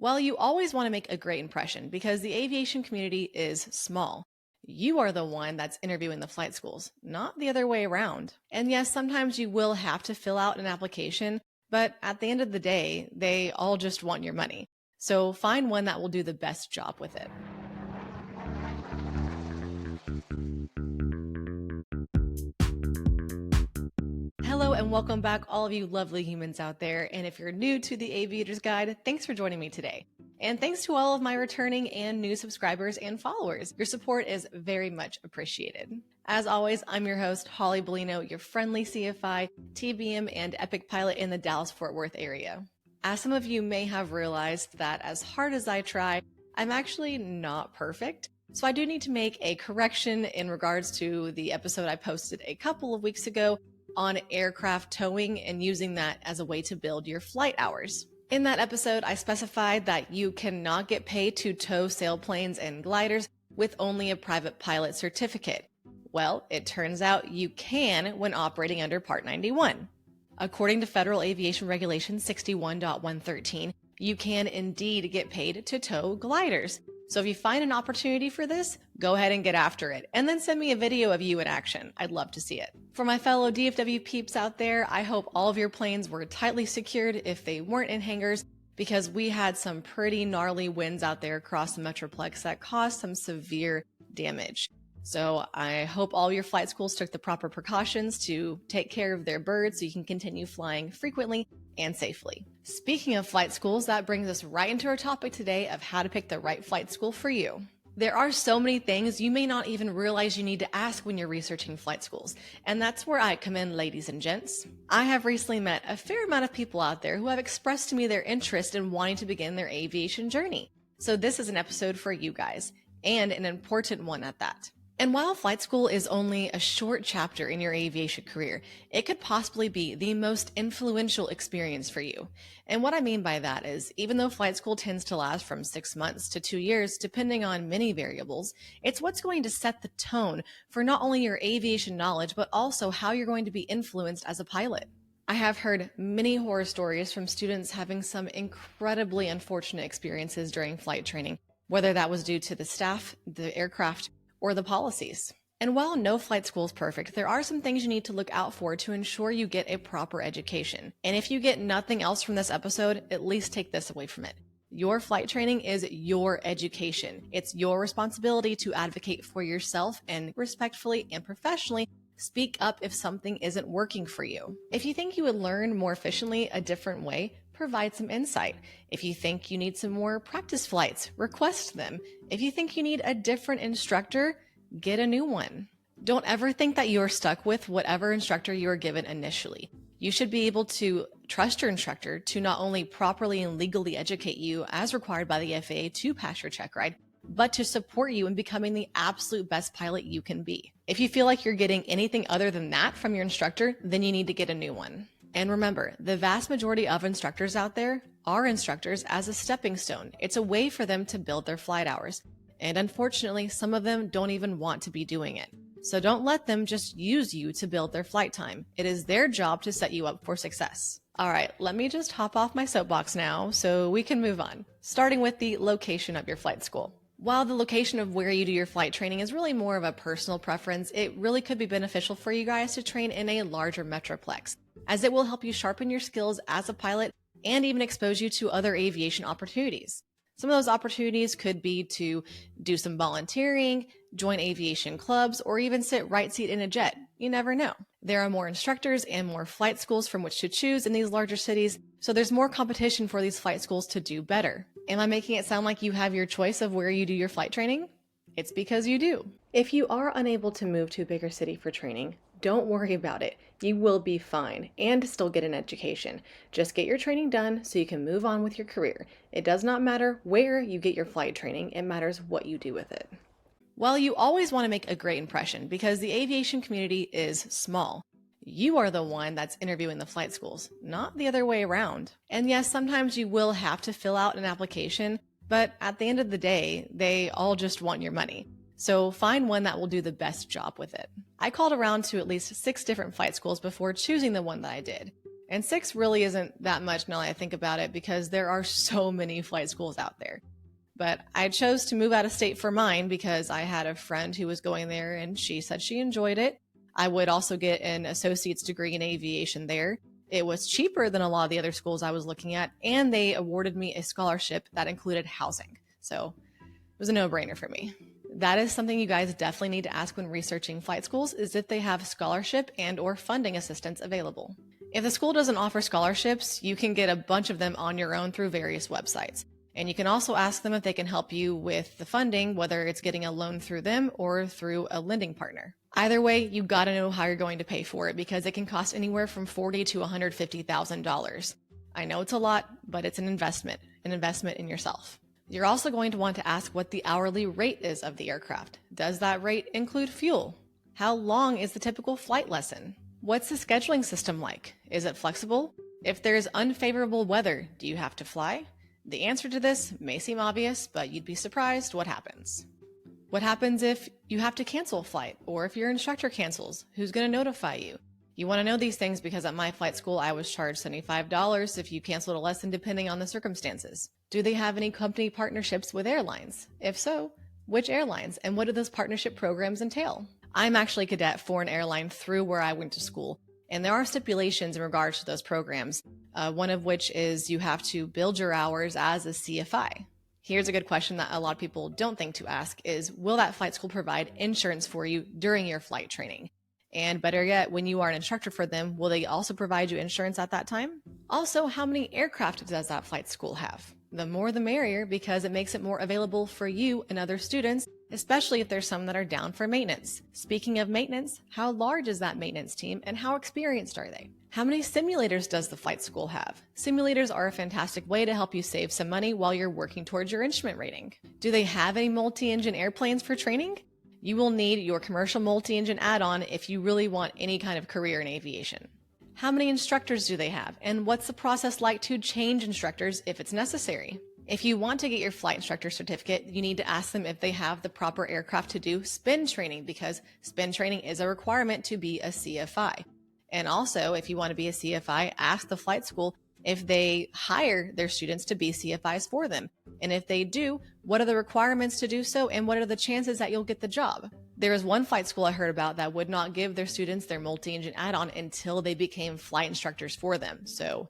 While you always want to make a great impression because the aviation community is small, you are the one that's interviewing the flight schools, not the other way around. And yes, sometimes you will have to fill out an application, but at the end of the day, they all just want your money. So find one that will do the best job with it. Hello and welcome back, all of you lovely humans out there. And if you're new to the Aviator's Guide, thanks for joining me today. And thanks to all of my returning and new subscribers and followers. Your support is very much appreciated. As always, I'm your host, Hollie Bellino, your friendly CFI, TBM, and Epic pilot in the Dallas-Fort Worth area. As some of you may have realized that as hard as I try, I'm actually not perfect. So I do need to make a correction in regards to the episode I posted a couple of weeks ago on aircraft towing and using that as a way to build your flight hours. In that episode, I specified that you cannot get paid to tow sailplanes and gliders with only a private pilot certificate. Well, it turns out you can when operating under Part 91. According to Federal Aviation Regulation 61.113, you can indeed get paid to tow gliders. So if you find an opportunity for this, go ahead and get after it. And then send me a video of you in action. I'd love to see it. For my fellow DFW peeps out there, I hope all of your planes were tightly secured if they weren't in hangars, because we had some pretty gnarly winds out there across the Metroplex that caused some severe damage. So I hope all your flight schools took the proper precautions to take care of their birds so you can continue flying frequently and safely. Speaking of flight schools, that brings us right into our topic today of how to pick the right flight school for you. There are so many things you may not even realize you need to ask when you're researching flight schools, and that's where I come in, ladies and gents. I have recently met a fair amount of people out there who have expressed to me their interest in wanting to begin their aviation journey. So this is an episode for you guys, and an important one at that. And while flight school is only a short chapter in your aviation career, it could possibly be the most influential experience for you. And what I mean by that is, even though flight school tends to last from 6 months to 2 years, depending on many variables, it's what's going to set the tone for not only your aviation knowledge, but also how you're going to be influenced as a pilot. I have heard many horror stories from students having some incredibly unfortunate experiences during flight training, whether that was due to the staff, the aircraft, or the policies. And while no flight school is perfect, there are some things you need to look out for to ensure you get a proper education. And if you get nothing else from this episode, at least take this away from it. Your flight training is your education. It's your responsibility to advocate for yourself and respectfully and professionally speak up if something isn't working for you. If you think you would learn more efficiently a different way, provide some insight. If you think you need some more practice flights, request them. If you think you need a different instructor, get a new one. Don't ever think that you're stuck with whatever instructor you were given initially. You should be able to trust your instructor to not only properly and legally educate you as required by the FAA to pass your check ride, but to support you in becoming the absolute best pilot you can be. If you feel like you're getting anything other than that from your instructor, then you need to get a new one. And remember, the vast majority of instructors out there are instructors as a stepping stone. It's a way for them to build their flight hours. And unfortunately, some of them don't even want to be doing it. So don't let them just use you to build their flight time. It is their job to set you up for success. All right, let me just hop off my soapbox now so we can move on. Starting with the location of your flight school. While the location of where you do your flight training is really more of a personal preference, it really could be beneficial for you guys to train in a larger metroplex, as it will help you sharpen your skills as a pilot and even expose you to other aviation opportunities. Some of those opportunities could be to do some volunteering, join aviation clubs, or even sit right seat in a jet. You never know. There are more instructors and more flight schools from which to choose in these larger cities, so there's more competition for these flight schools to do better. Am I making it sound like you have your choice of where you do your flight training? It's because you do. If you are unable to move to a bigger city for training, don't worry about it. You will be fine and still get an education. Just get your training done so you can move on with your career. It does not matter where you get your flight training, it matters what you do with it. While you always want to make a great impression because the aviation community is small, you are the one that's interviewing the flight schools, not the other way around. And yes, sometimes you will have to fill out an application, but at the end of the day, they all just want your money. So find one that will do the best job with it. I called around to at least 6 different flight schools before choosing the one that I did. And 6 really isn't that much now that I think about it, because there are so many flight schools out there. But I chose to move out of state for mine because I had a friend who was going there and she said she enjoyed it. I would also get an associate's degree in aviation there. It was cheaper than a lot of the other schools I was looking at, and they awarded me a scholarship that included housing. So it was a no-brainer for me. That is something you guys definitely need to ask when researching flight schools, is if they have scholarship and or funding assistance available. If the school doesn't offer scholarships, you can get a bunch of them on your own through various websites. And you can also ask them if they can help you with the funding, whether it's getting a loan through them or through a lending partner. Either way, you gotta know how you're going to pay for it, because it can cost anywhere from $40,000 to $150,000. I know it's a lot, but it's an investment in yourself. You're also going to want to ask what the hourly rate is of the aircraft. Does that rate include fuel? How long is the typical flight lesson? What's the scheduling system like? Is it flexible? If there's unfavorable weather, do you have to fly? The answer to this may seem obvious, but you'd be surprised what happens. What happens if you have to cancel a flight, or if your instructor cancels? Who's going to notify you? You want to know these things because at my flight school, I was charged $75 if you canceled a lesson, depending on the circumstances. Do they have any company partnerships with airlines? If so, which airlines, and what do those partnership programs entail? I'm actually a cadet for an airline through where I went to school, and there are stipulations in regards to those programs, one of which is you have to build your hours as a CFI. Here's a good question that a lot of people don't think to ask is, will that flight school provide insurance for you during your flight training? And better yet, when you are an instructor for them, will they also provide you insurance at that time? Also, how many aircraft does that flight school have? The more the merrier, because it makes it more available for you and other students, especially if there's some that are down for maintenance. Speaking of maintenance, how large is that maintenance team and how experienced are they? How many simulators does the flight school have? Simulators are a fantastic way to help you save some money while you're working towards your instrument rating. Do they have any multi-engine airplanes for training? You will need your commercial multi-engine add-on if you really want any kind of career in aviation. How many instructors do they have? And what's the process like to change instructors if it's necessary? If you want to get your flight instructor certificate, you need to ask them if they have the proper aircraft to do spin training, because spin training is a requirement to be a CFI. And also, if you want to be a CFI, ask the flight school if they hire their students to be CFIs for them. And if they do, what are the requirements to do so, and what are the chances that you'll get the job? There was one flight school I heard about that would not give their students their multi-engine add-on until they became flight instructors for them. So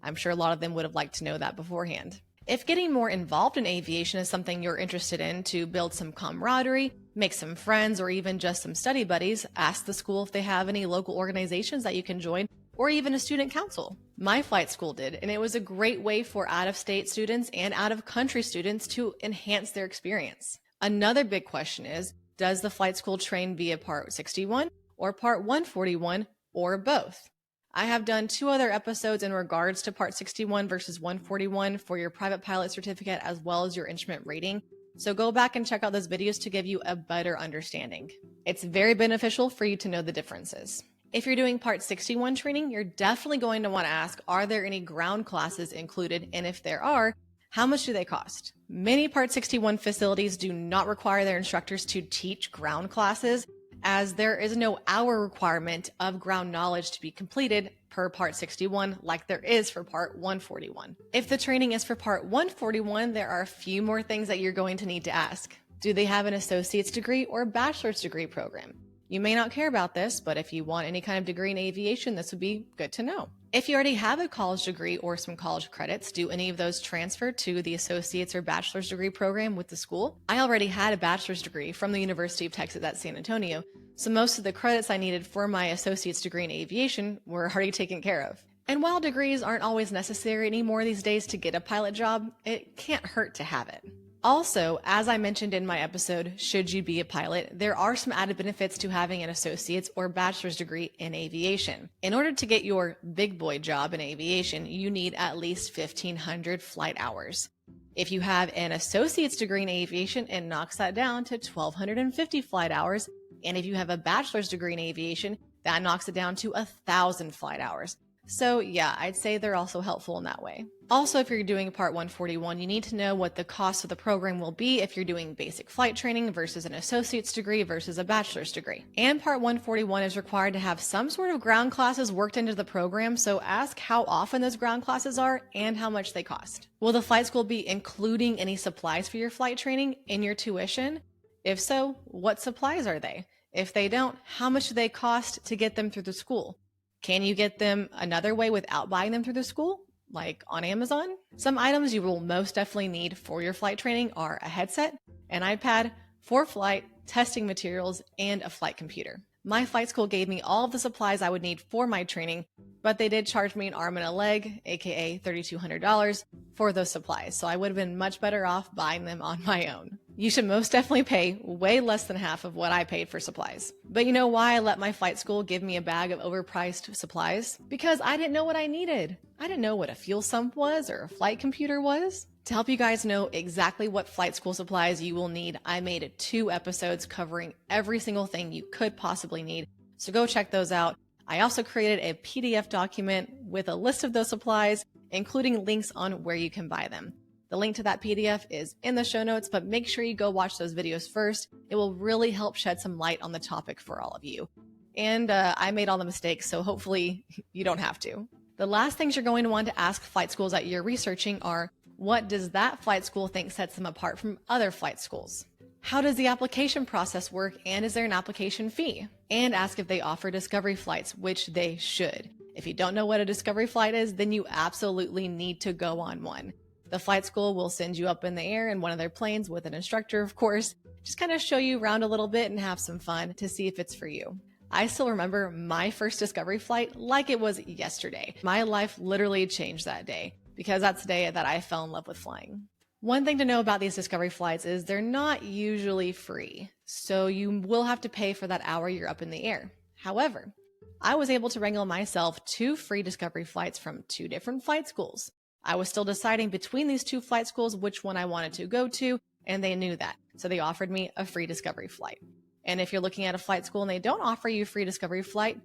I'm sure a lot of them would have liked to know that beforehand. If getting more involved in aviation is something you're interested in to build some camaraderie, make some friends, or even just some study buddies, ask the school if they have any local organizations that you can join, or even a student council. My flight school did, and it was a great way for out-of-state students and out-of-country students to enhance their experience. Another big question is, does the flight school train via Part 61 or Part 141, or both? I have done 2 other episodes in regards to Part 61 versus 141 for your private pilot certificate as well as your instrument rating, so go back and check out those videos to give you a better understanding. It's very beneficial for you to know the differences. If you're doing Part 61 training, you're definitely going to want to ask, are there any ground classes included? And if there are, how much do they cost? Many Part 61 facilities do not require their instructors to teach ground classes, as there is no hour requirement of ground knowledge to be completed per Part 61 like there is for Part 141. If the training is for Part 141, there are a few more things that you're going to need to ask. Do they have an associate's degree or bachelor's degree program? You may not care about this, but if you want any kind of degree in aviation, this would be good to know. If you already have a college degree or some college credits, do any of those transfer to the associate's or bachelor's degree program with the school? I already had a bachelor's degree from the University of Texas at San Antonio, so most of the credits I needed for my associate's degree in aviation were already taken care of. And while degrees aren't always necessary anymore these days to get a pilot job, it can't hurt to have it. Also, as I mentioned in my episode, Should You Be a Pilot, there are some added benefits to having an associate's or bachelor's degree in aviation. In order to get your big boy job in aviation, you need at least 1,500 flight hours. If you have an associate's degree in aviation, it knocks that down to 1,250 flight hours. And if you have a bachelor's degree in aviation, that knocks it down to 1,000 flight hours. So yeah, I'd say they're also helpful in that way. Also, if you're doing Part 141, you need to know what the cost of the program will be if you're doing basic flight training versus an associate's degree versus a bachelor's degree. And Part 141 is required to have some sort of ground classes worked into the program, so ask how often those ground classes are and how much they cost. Will the flight school be including any supplies for your flight training in your tuition? If so, what supplies are they? If they don't, how much do they cost to get them through the school? Can you get them another way without buying them through the school? Like on Amazon? Some items you will most definitely need for your flight training are a headset, an iPad, for flight, testing materials, and a flight computer. My flight school gave me all of the supplies I would need for my training, but they did charge me an arm and a leg, aka $3,200, for those supplies, so I would have been much better off buying them on my own. You should most definitely pay way less than half of what I paid for supplies. But you know why I let my flight school give me a bag of overpriced supplies? Because I didn't know what I needed. I didn't know what a fuel sump was or a flight computer was. To help you guys know exactly what flight school supplies you will need, I made 2 episodes covering every single thing you could possibly need, so go check those out. I also created a PDF document with a list of those supplies, including links on where you can buy them. The link to that PDF is in the show notes, but make sure you go watch those videos first. It will really help shed some light on the topic for all of you. And I made all the mistakes, so hopefully you don't have to. The last things you're going to want to ask flight schools that you're researching are, what does that flight school think sets them apart from other flight schools? How does the application process work, and is there an application fee? And ask if they offer discovery flights, which they should. If you don't know what a discovery flight is, then you absolutely need to go on one. The flight school will send you up in the air in one of their planes with an instructor, of course, just kind of show you around a little bit and have some fun to see if it's for you. I still remember my first discovery flight like it was yesterday. My life literally changed that day because that's the day that I fell in love with flying. One thing to know about these discovery flights is they're not usually free, so you will have to pay for that hour you're up in the air. However, I was able to wrangle myself 2 free discovery flights from 2 different flight schools. I was still deciding between these 2 flight schools which one I wanted to go to, and they knew that, so they offered me a free discovery flight. And if you're looking at a flight school and they don't offer you a free discovery flight,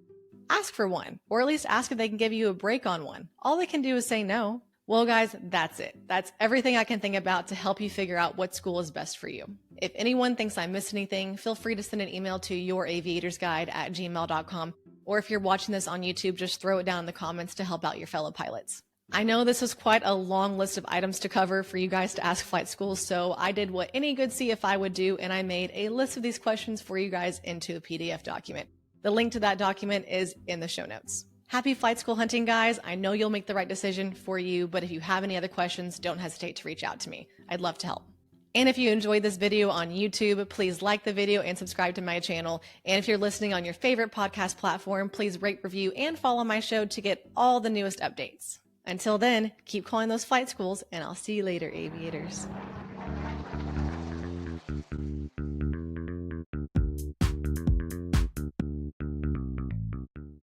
ask for one, or at least ask if they can give you a break on one. All they can do is say no. Well, guys, that's it. That's everything I can think about to help you figure out what school is best for you. If anyone thinks I missed anything, feel free to send an email to youraviatorsguide@gmail.com, or if you're watching this on YouTube, just throw it down in the comments to help out your fellow pilots. I know this is quite a long list of items to cover for you guys to ask flight schools, so I did what any good CFI would do, and I made a list of these questions for you guys into a PDF document. The link to that document is in the show notes. Happy flight school hunting, guys. I know you'll make the right decision for you, but if you have any other questions, don't hesitate to reach out to me. I'd love to help. And if you enjoyed this video on YouTube, please like the video and subscribe to my channel. And if you're listening on your favorite podcast platform, please rate, review, and follow my show to get all the newest updates. Until then, keep calling those flight schools, and I'll see you later, aviators.